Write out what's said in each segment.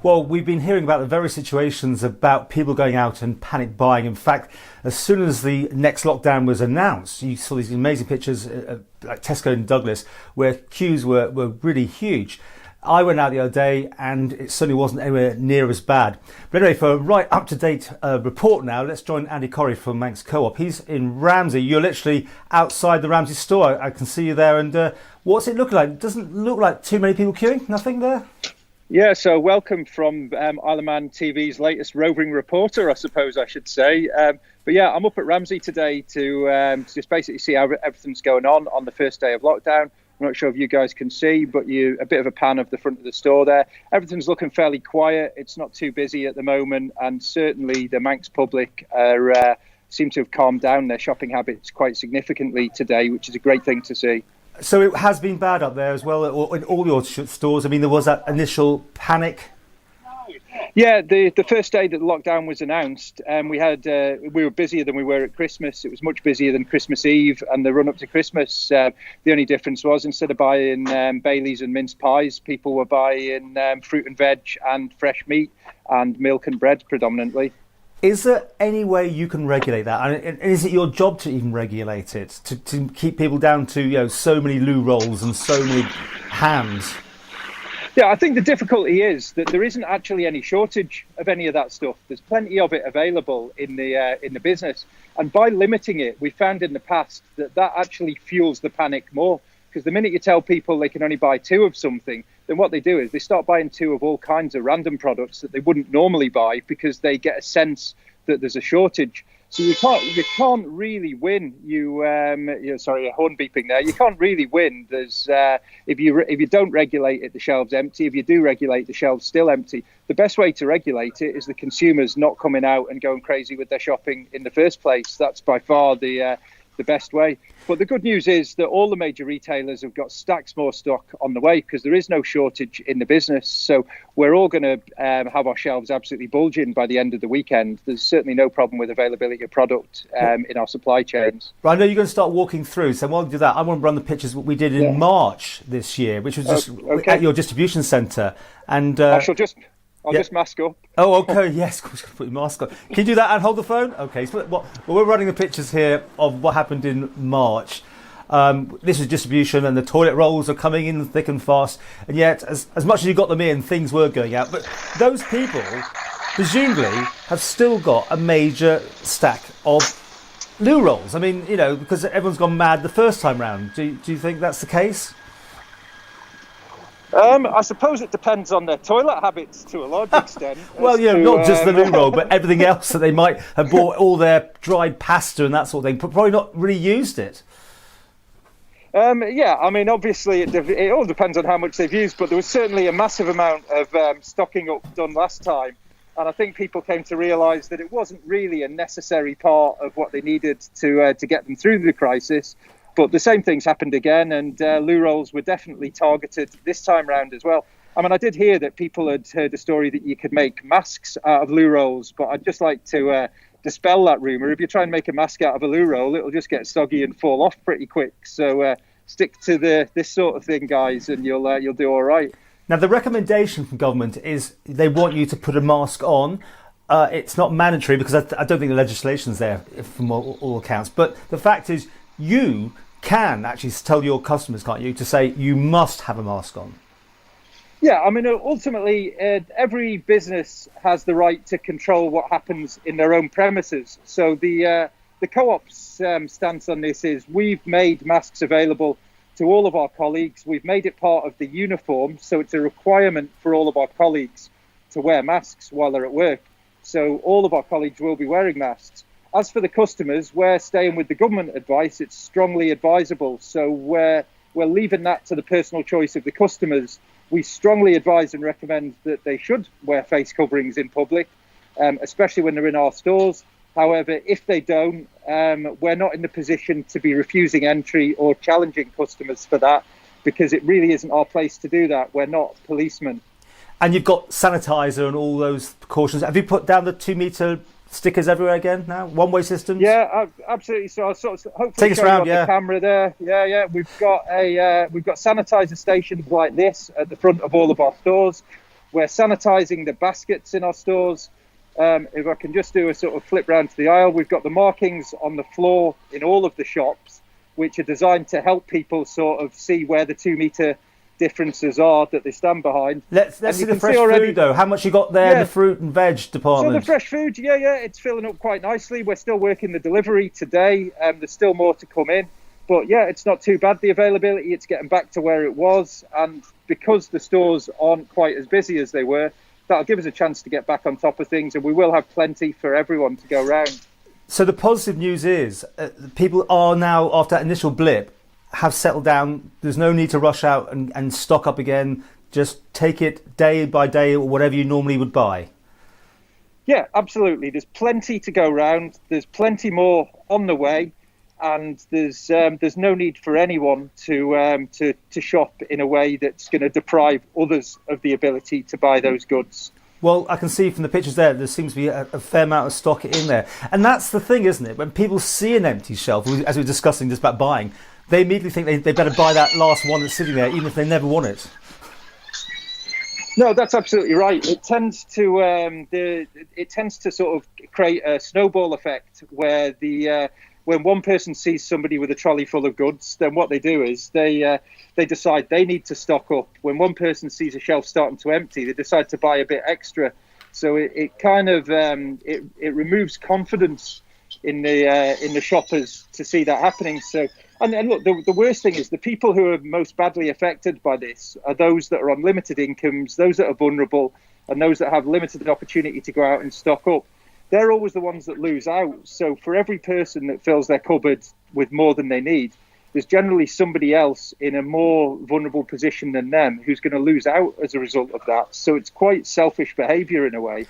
Well, we've been hearing about the very situations about people going out and panic buying. In fact, as soon as the next lockdown was announced, you saw these amazing pictures like Tesco and Douglas where queues were really huge. I went out the other day and it certainly wasn't anywhere near as bad. But anyway, for a right up-to-date report now, let's join Andy Corrie from Manx Co-op. He's in Ramsey. You're literally outside the Ramsey store. I can see you there. And what's it looking like? It doesn't look like too many people queuing. Nothing there? Yeah, so welcome from Isle of Man TV's latest roving reporter, I suppose I should say. But yeah, I'm up at Ramsey today to just basically see how everything's going on the first day of lockdown. I'm not sure if you guys can see, but a bit of a pan of the front of the store there. Everything's looking fairly quiet. It's not too busy at the moment, and certainly the Manx public seem to have calmed down their shopping habits quite significantly today, which is a great thing to see. So it has been bad up there as well, in all your stores. I mean, there was that initial panic. Yeah, the first day that the lockdown was announced, we were busier than we were at Christmas. It was much busier than Christmas Eve and the run up to Christmas. The only difference was instead of buying Baileys and mince pies, people were buying fruit and veg and fresh meat and milk and bread predominantly. Is there any way you can regulate that? And is it your job to even regulate it, to keep people down to so many loo rolls and so many hams? Yeah, I think the difficulty is that there isn't actually any shortage of any of that stuff. There's plenty of it available in the business, and by limiting it, we found in the past that actually fuels the panic more. Because the minute you tell people they can only buy two of something, then what they do is they start buying two of all kinds of random products that they wouldn't normally buy because they get a sense that there's a shortage. So you can't really win. Sorry, a horn beeping there. You can't really win. There's if you don't regulate it, the shelves empty. If you do regulate, the shelves still empty. The best way to regulate it is the consumers not coming out and going crazy with their shopping in the first place. That's by far the best way. But the good news is that all the major retailers have got stacks more stock on the way because there is no shortage in the business. So we're all going to have our shelves absolutely bulging by the end of the weekend. There's certainly no problem with availability of product in our supply chains. Right, I know you're going to start walking through. So while we do that, I want to run the pictures we did in March this year, which was just at your distribution centre. And I'll just mask up. Oh, okay, yes, of course, put your mask on. Can you do that and hold the phone? Okay, so we're running the pictures here of what happened in March. This is distribution and the toilet rolls are coming in thick and fast. And yet, as much as you got them in, things were going out. But those people, presumably, have still got a major stack of loo rolls. I mean, because everyone's gone mad the first time round. Do you think that's the case? I suppose it depends on their toilet habits to a large extent. Well, not just the loo roll, but everything else that they might have bought, all their dried pasta and that sort of thing, probably not really used it. Yeah, I mean, obviously it all depends on how much they've used, but there was certainly a massive amount of stocking up done last time. And I think people came to realise that it wasn't really a necessary part of what they needed to get them through the crisis. But the same things happened again, and loo rolls were definitely targeted this time round as well. I mean, I did hear that people had heard a story that you could make masks out of loo rolls, but I'd just like to dispel that rumour. If you try and make a mask out of a loo roll, it'll just get soggy and fall off pretty quick. So stick to this sort of thing, guys, and you'll do all right. Now, the recommendation from government is they want you to put a mask on. It's not mandatory because I don't think the legislation's there from all accounts. But the fact is, you can actually tell your customers, can't you, to say you must have a mask on? Yeah, I mean, ultimately, every business has the right to control what happens in their own premises. So the Co-op's stance on this is we've made masks available to all of our colleagues. We've made it part of the uniform, so it's a requirement for all of our colleagues to wear masks while they're at work. So all of our colleagues will be wearing masks. As for the customers, we're staying with the government advice. It's strongly advisable. So we're leaving that to the personal choice of the customers. We strongly advise and recommend that they should wear face coverings in public, especially when they're in our stores. However, if they don't, we're not in the position to be refusing entry or challenging customers for that, because it really isn't our place to do that. We're not policemen. And you've got sanitizer and all those precautions. Have you put down the 2 metre stickers everywhere again now? One-way systems? Yeah, absolutely. So I'll sort of hopefully take us around, the camera there. Yeah. We've got sanitizer stations like this at the front of all of our stores. We're sanitising the baskets in our stores. If I can just do a sort of flip round to the aisle, we've got the markings on the floor in all of the shops, which are designed to help people sort of see where the 2 metre differences are that they stand behind. Let's see the fresh food, though. How much you got there in the fruit and veg department? So the fresh food, it's filling up quite nicely. We're still working the delivery today. There's still more to come in. But it's not too bad, the availability. It's getting back to where it was. And because the stores aren't quite as busy as they were, that'll give us a chance to get back on top of things, and we will have plenty for everyone to go around. So the positive news is people are now, after that initial blip, have settled down. There's no need to rush out and stock up again. Just take it day by day or whatever you normally would buy. Yeah, absolutely. There's plenty to go around. There's plenty more on the way. And there's no need for anyone to shop in a way that's going to deprive others of the ability to buy those goods. Well, I can see from the pictures there seems to be a fair amount of stock in there. And that's the thing, isn't it? When people see an empty shelf, as we were discussing just about buying, they immediately think they better buy that last one that's sitting there, even if they never want it. No, that's absolutely right. It tends to sort of create a snowball effect where when one person sees somebody with a trolley full of goods, then what they do is they decide they need to stock up. When one person sees a shelf starting to empty, they decide to buy a bit extra. So it kind of it removes confidence in the shoppers to see that happening. So and look, the worst thing is the people who are most badly affected by this are those that are on limited incomes, those that are vulnerable, and those that have limited opportunity to go out and stock up. They're always the ones that lose out. So for every person that fills their cupboard with more than they need, there's generally somebody else in a more vulnerable position than them who's going to lose out as a result of that. So it's quite selfish behaviour in a way.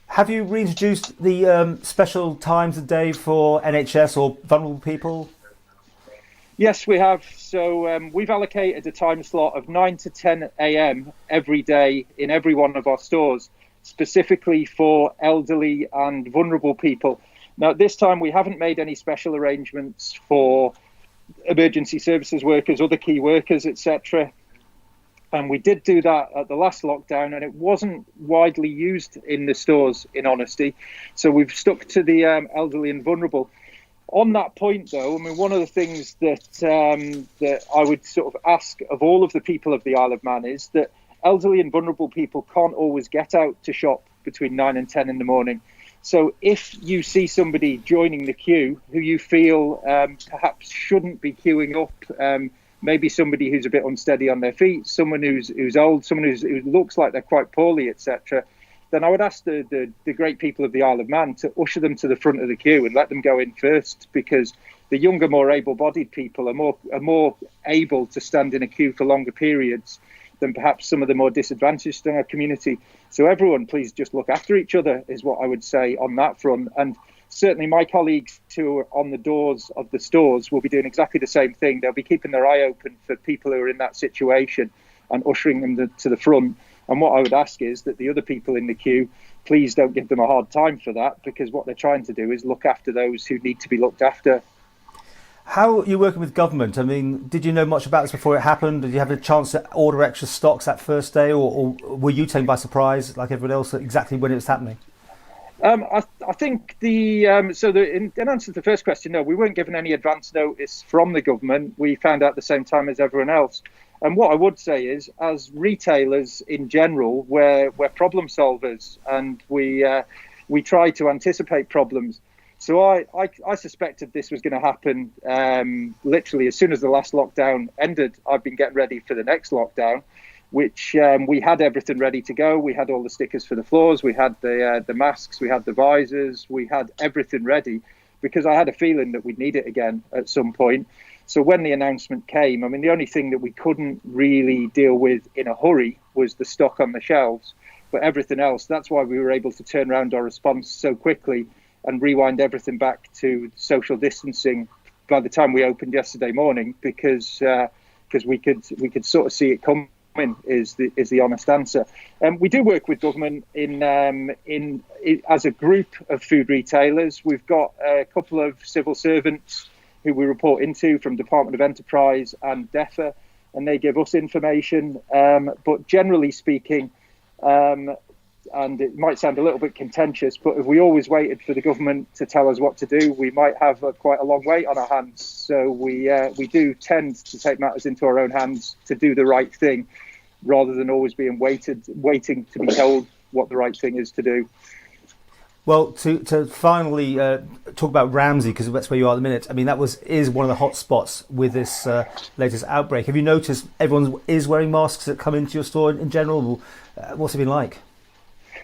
Have you reintroduced the special times of day for NHS or vulnerable people? Yes, we have. So we've allocated a time slot of 9 to 10 a.m. every day in every one of our stores, specifically for elderly and vulnerable people. Now, this time we haven't made any special arrangements for emergency services workers, other key workers, etc. And we did do that at the last lockdown, and it wasn't widely used in the stores, in honesty. So we've stuck to the elderly and vulnerable. On that point, though, I mean, one of the things that I would sort of ask of all of the people of the Isle of Man is that elderly and vulnerable people can't always get out to shop between 9 and 10 in the morning. So if you see somebody joining the queue who you feel perhaps shouldn't be queuing up, maybe somebody who's a bit unsteady on their feet, someone who's old, someone who looks like they're quite poorly, etc., then I would ask the great people of the Isle of Man to usher them to the front of the queue and let them go in first, because the younger, more able-bodied people are more able to stand in a queue for longer periods than perhaps some of the more disadvantaged in our community. So everyone, please just look after each other is what I would say on that front. And certainly my colleagues who are on the doors of the stores will be doing exactly the same thing. They'll be keeping their eye open for people who are in that situation and ushering them to the front. And what I would ask is that the other people in the queue, please don't give them a hard time for that, because what they're trying to do is look after those who need to be looked after. How are you working with government? I mean, did you know much about this before it happened? Did you have a chance to order extra stocks that first day, or were you taken by surprise, like everyone else, exactly when it was happening? I think in answer to the first question, no, we weren't given any advance notice from the government. We found out at the same time as everyone else. And what I would say is, as retailers in general, we're problem solvers, and we try to anticipate problems. So I suspected this was going to happen literally as soon as the last lockdown ended. I've been getting ready for the next lockdown, which we had everything ready to go. We had all the stickers for the floors, we had the masks, we had the visors, we had everything ready, because I had a feeling that we'd need it again at some point. So when the announcement came, I mean, the only thing that we couldn't really deal with in a hurry was the stock on the shelves. But everything else, that's why we were able to turn around our response so quickly and rewind everything back to social distancing by the time we opened yesterday morning, because we could sort of see it coming. Is the honest answer. We do work with government in as a group of food retailers. We've got a couple of civil servants who we report into from Department of Enterprise and DEFRA, and they give us information. But generally speaking, And it might sound a little bit contentious, but if we always waited for the government to tell us what to do, we might have quite a long wait on our hands. So we do tend to take matters into our own hands to do the right thing, rather than always being waiting to be told what the right thing is to do. Well, to finally talk about Ramsey, because that's where you are at the minute. I mean, is one of the hot spots with this latest outbreak. Have you noticed everyone is wearing masks that come into your store in general? What's it been like?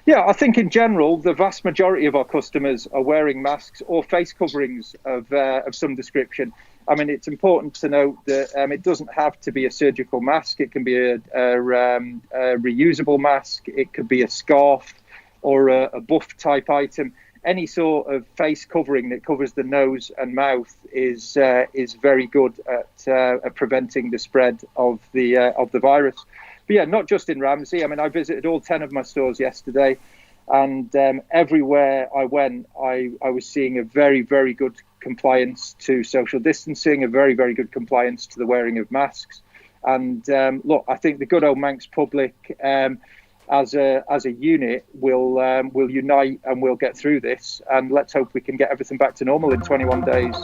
Yeah, I think in general, the vast majority of our customers are wearing masks or face coverings of some description. I mean, it's important to note that it doesn't have to be a surgical mask. It can be a reusable mask. It could be a scarf or a buff type item. Any sort of face covering that covers the nose and mouth is very good at preventing the spread of the virus. But yeah, not just in Ramsey. I mean, I visited all 10 of my stores yesterday, and everywhere I went, I was seeing a very, very good compliance to social distancing, a very, very good compliance to the wearing of masks. And look, I think the good old Manx public, as a unit, will unite and we'll get through this. And let's hope we can get everything back to normal in 21 days.